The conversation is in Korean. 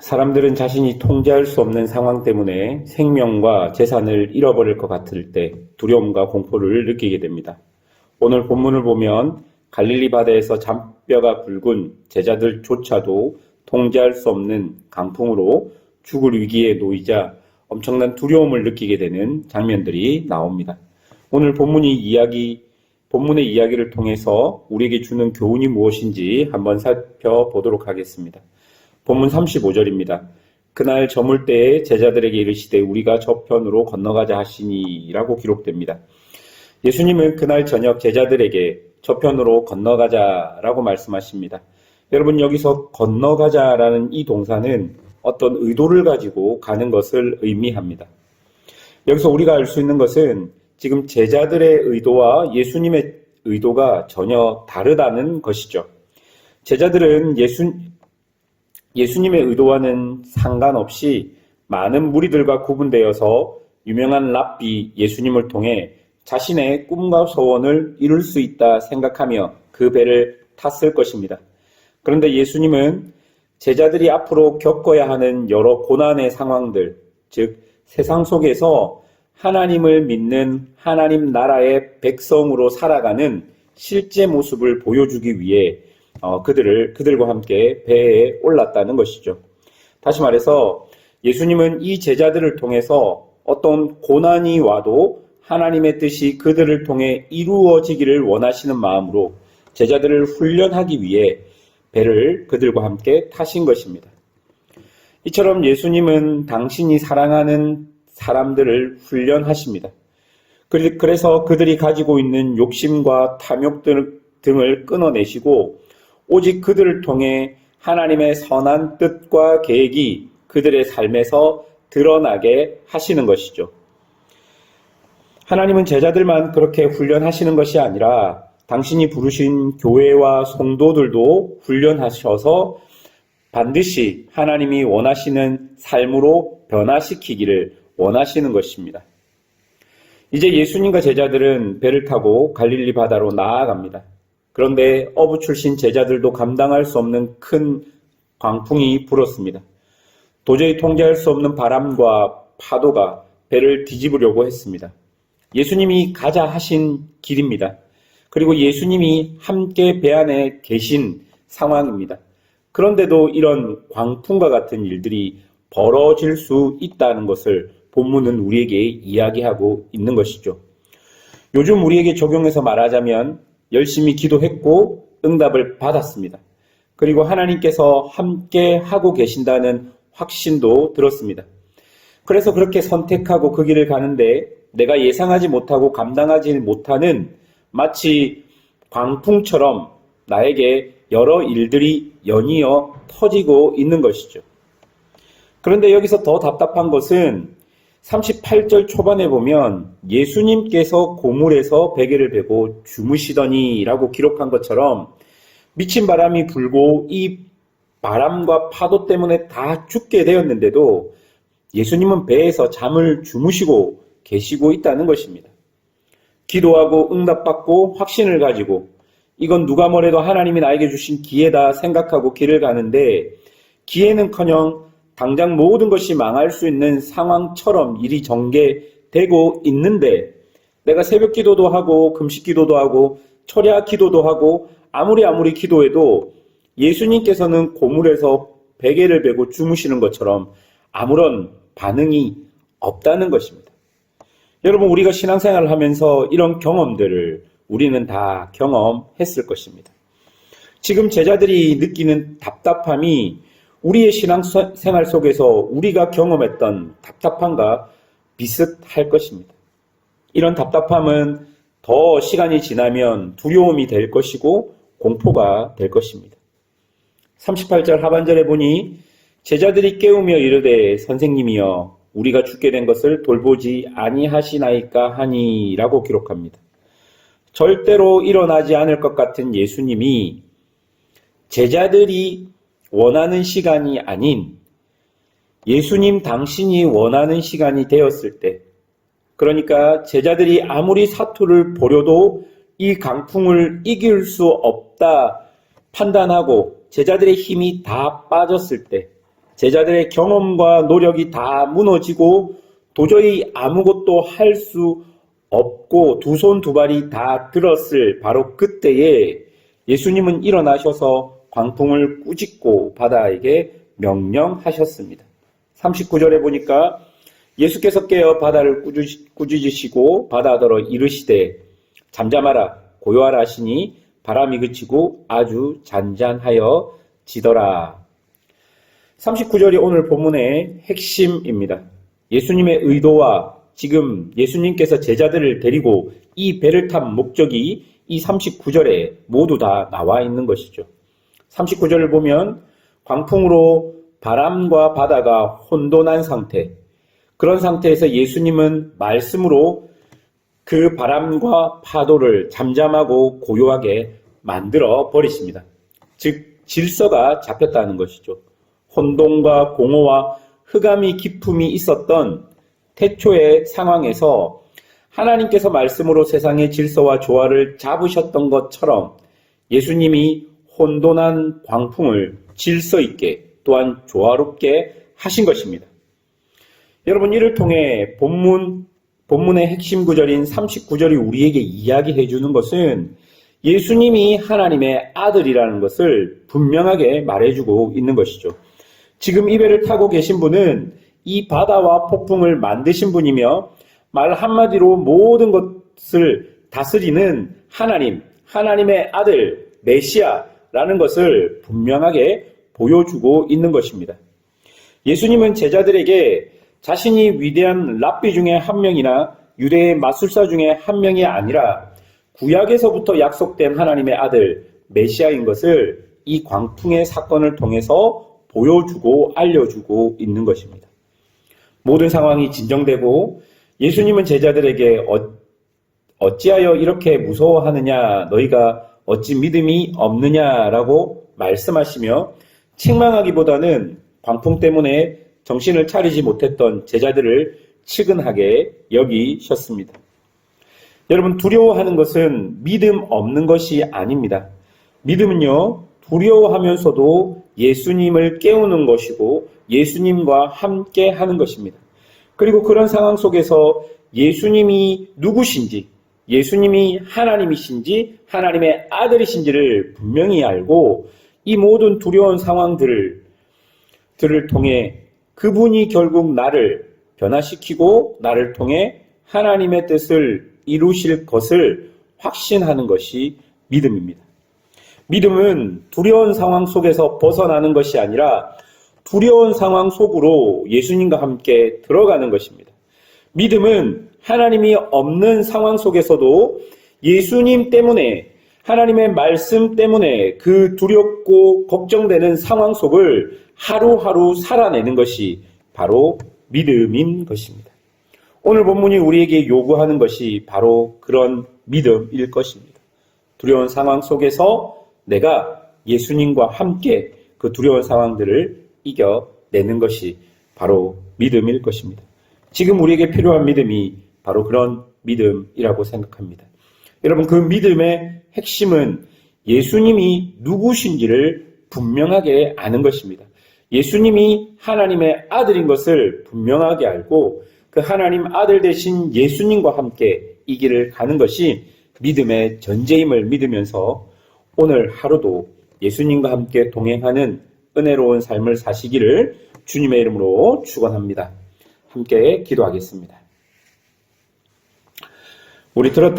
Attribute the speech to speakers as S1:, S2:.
S1: 사람들은 자신이 통제할 수 없는 상황 때문에 생명과 재산을 잃어버릴 것 같을 때 두려움과 공포를 느끼게 됩니다. 오늘 본문을 보면 갈릴리 바다에서 잔뼈가 굵은 제자들조차도 통제할 수 없는 강풍으로 죽을 위기에 놓이자 엄청난 두려움을 느끼게 되는 장면들이 나옵니다. 오늘 본문의 이야기를 통해서 우리에게 주는 교훈이 무엇인지 한번 살펴보도록 하겠습니다. 본문 35절입니다. 그날 저물 때에 제자들에게 이르시되 우리가 저편으로 건너가자 하시니 라고 기록됩니다. 예수님은 그날 저녁 제자들에게 저편으로 건너가자라고 말씀하십니다. 여러분, 여기서 건너가자라는 이 동사는 어떤 의도를 가지고 가는 것을 의미합니다. 여기서 우리가 알 수 있는 것은 지금 제자들의 의도와 예수님의 의도가 전혀 다르다는 것이죠. 제자들은 예수님의 의도와는 상관없이 많은 무리들과 구분되어서 유명한 랍비 예수님을 통해 자신의 꿈과 소원을 이룰 수 있다 생각하며 그 배를 탔을 것입니다. 그런데 예수님은 제자들이 앞으로 겪어야 하는 여러 고난의 상황들, 즉 세상 속에서 하나님을 믿는 하나님 나라의 백성으로 살아가는 실제 모습을 보여주기 위해 그들과 함께 배에 올랐다는 것이죠. 다시 말해서 예수님은 이 제자들을 통해서 어떤 고난이 와도 하나님의 뜻이 그들을 통해 이루어지기를 원하시는 마음으로 제자들을 훈련하기 위해 배를 그들과 함께 타신 것입니다. 이처럼 예수님은 당신이 사랑하는 사람들을 훈련하십니다. 그래서 그들이 가지고 있는 욕심과 탐욕 등을 끊어내시고 오직 그들을 통해 하나님의 선한 뜻과 계획이 그들의 삶에서 드러나게 하시는 것이죠. 하나님은 제자들만 그렇게 훈련하시는 것이 아니라 당신이 부르신 교회와 성도들도 훈련하셔서 반드시 하나님이 원하시는 삶으로 변화시키기를 원하시는 것입니다. 이제 예수님과 제자들은 배를 타고 갈릴리 바다로 나아갑니다. 그런데 어부 출신 제자들도 감당할 수 없는 큰 광풍이 불었습니다. 도저히 통제할 수 없는 바람과 파도가 배를 뒤집으려고 했습니다. 예수님이 가자 하신 길입니다. 그리고 예수님이 함께 배 안에 계신 상황입니다. 그런데도 이런 광풍과 같은 일들이 벌어질 수 있다는 것을 본문은 우리에게 이야기하고 있는 것이죠. 요즘 우리에게 적용해서 말하자면 열심히 기도했고 응답을 받았습니다. 그리고 하나님께서 함께 하고 계신다는 확신도 들었습니다. 그래서 그렇게 선택하고 그 길을 가는데 내가 예상하지 못하고 감당하지 못하는 마치 광풍처럼 나에게 여러 일들이 연이어 터지고 있는 것이죠. 그런데 여기서 더 답답한 것은 38절 초반에 보면 예수님께서 고물에서 베개를 베고 주무시더니 라고 기록한 것처럼 미친 바람이 불고 이 바람과 파도 때문에 다 죽게 되었는데도 예수님은 배에서 잠을 주무시고 계시고 있다는 것입니다. 기도하고 응답받고 확신을 가지고 이건 누가 뭐래도 하나님이 나에게 주신 기회다 생각하고 길을 가는데 기회는커녕 당장 모든 것이 망할 수 있는 상황처럼 일이 전개되고 있는데 내가 새벽 기도도 하고 금식 기도도 하고 철야 기도도 하고 아무리 기도해도 예수님께서는 고물에서 베개를 베고 주무시는 것처럼 아무런 반응이 없다는 것입니다. 여러분, 우리가 신앙생활을 하면서 이런 경험들을 우리는 다 경험했을 것입니다. 지금 제자들이 느끼는 답답함이 우리의 신앙생활 속에서 우리가 경험했던 답답함과 비슷할 것입니다. 이런 답답함은 더 시간이 지나면 두려움이 될 것이고 공포가 될 것입니다. 38절 하반절에 보니 제자들이 깨우며 이르되 선생님이여 우리가 죽게 된 것을 돌보지 아니하시나이까 하니 라고 기록합니다. 절대로 일어나지 않을 것 같은 예수님이 제자들이 원하는 시간이 아닌 예수님 당신이 원하는 시간이 되었을 때, 그러니까 제자들이 아무리 사투를 벌여도 이 강풍을 이길 수 없다 판단하고 제자들의 힘이 다 빠졌을 때 제자들의 경험과 노력이 다 무너지고 도저히 아무것도 할 수 없고 두 손 두 발이 다 들었을 바로 그때에 예수님은 일어나셔서 광풍을 꾸짖고 바다에게 명령하셨습니다. 39절에 보니까 예수께서 깨어 바다를 꾸짖으시고 바다더러 이르시되 잠잠하라 고요하라 하시니 바람이 그치고 아주 잔잔하여 지더라. 39절이 오늘 본문의 핵심입니다. 예수님의 의도와 지금 예수님께서 제자들을 데리고 이 배를 탄 목적이 이 39절에 모두 다 나와 있는 것이죠. 39절을 보면 광풍으로 바람과 바다가 혼돈한 상태, 그런 상태에서 예수님은 말씀으로 그 바람과 파도를 잠잠하고 고요하게 만들어 버리십니다. 즉 질서가 잡혔다는 것이죠. 혼돈과 공허와 흑암이 기품이 있었던 태초의 상황에서 하나님께서 말씀으로 세상의 질서와 조화를 잡으셨던 것처럼 예수님이 혼돈한 광풍을 질서 있게 또한 조화롭게 하신 것입니다. 여러분, 이를 통해 본문의 핵심 구절인 39절이 우리에게 이야기해 주는 것은 예수님이 하나님의 아들이라는 것을 분명하게 말해주고 있는 것이죠. 지금 이 배를 타고 계신 분은 이 바다와 폭풍을 만드신 분이며 말 한마디로 모든 것을 다스리는 하나님의 아들, 메시아라는 것을 분명하게 보여주고 있는 것입니다. 예수님은 제자들에게 자신이 위대한 랍비 중에 한 명이나 유대의 마술사 중에 한 명이 아니라 구약에서부터 약속된 하나님의 아들, 메시아인 것을 이 광풍의 사건을 통해서 보여주고 알려주고 있는 것입니다. 모든 상황이 진정되고 예수님은 제자들에게 어찌하여 이렇게 무서워하느냐, 너희가 어찌 믿음이 없느냐라고 말씀하시며 책망하기보다는 광풍 때문에 정신을 차리지 못했던 제자들을 측은하게 여기셨습니다. 여러분, 두려워하는 것은 믿음 없는 것이 아닙니다. 믿음은요, 두려워하면서도 예수님을 깨우는 것이고 예수님과 함께 하는 것입니다. 그리고 그런 상황 속에서 예수님이 누구신지, 예수님이 하나님이신지 하나님의 아들이신지를 분명히 알고 이 모든 두려운 상황들을 통해 그분이 결국 나를 변화시키고 나를 통해 하나님의 뜻을 이루실 것을 확신하는 것이 믿음입니다. 믿음은 두려운 상황 속에서 벗어나는 것이 아니라 두려운 상황 속으로 예수님과 함께 들어가는 것입니다. 믿음은 하나님이 없는 상황 속에서도 예수님 때문에, 하나님의 말씀 때문에 그 두렵고 걱정되는 상황 속을 하루하루 살아내는 것이 바로 믿음인 것입니다. 오늘 본문이 우리에게 요구하는 것이 바로 그런 믿음일 것입니다. 두려운 상황 속에서 내가 예수님과 함께 그 두려운 상황들을 이겨내는 것이 바로 믿음일 것입니다. 지금 우리에게 필요한 믿음이 바로 그런 믿음이라고 생각합니다. 여러분, 그 믿음의 핵심은 예수님이 누구신지를 분명하게 아는 것입니다. 예수님이 하나님의 아들인 것을 분명하게 알고 그 하나님 아들 되신 예수님과 함께 이 길을 가는 것이 믿음의 전제임을 믿으면서 오늘 하루도 예수님과 함께 동행하는 은혜로운 삶을 사시기를 주님의 이름으로 축원합니다. 함께 기도하겠습니다. 우리 들었던